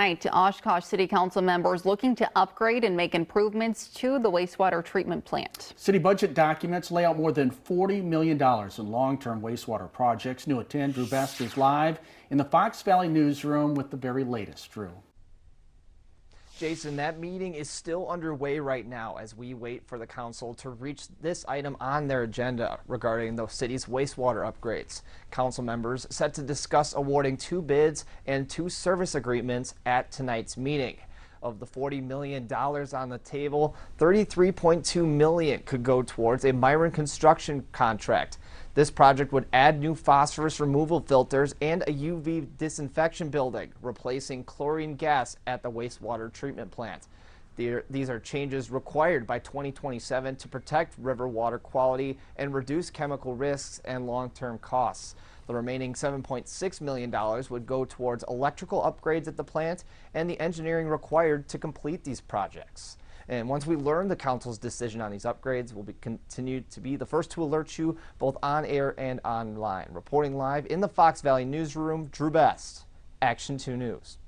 Tonight, Oshkosh City Council members looking to upgrade and make improvements to the wastewater treatment plant. City budget documents lay out more than $40 million in long-term wastewater projects. New at 10, Drew Best is live in the Fox Valley newsroom with the very latest. Drew. Jason, that meeting is still underway right now as we wait for the council to reach this item on their agenda regarding the city's wastewater upgrades. Council members set to discuss awarding 2 bids and 2 service agreements at tonight's meeting. Of the $40 million on the table, $33.2 million could go towards a Myron construction contract. This project would add new phosphorus removal filters and a UV disinfection building, replacing chlorine gas at the wastewater treatment plant. These are changes required by 2027 to protect river water quality and reduce chemical risks and long-term costs. The remaining $7.6 million would go towards electrical upgrades at the plant and the engineering required to complete these projects. And once we learn the council's decision on these upgrades, we'll continue to be the first to alert you both on air and online. Reporting live in the Fox Valley newsroom, Drew Best, Action 2 News.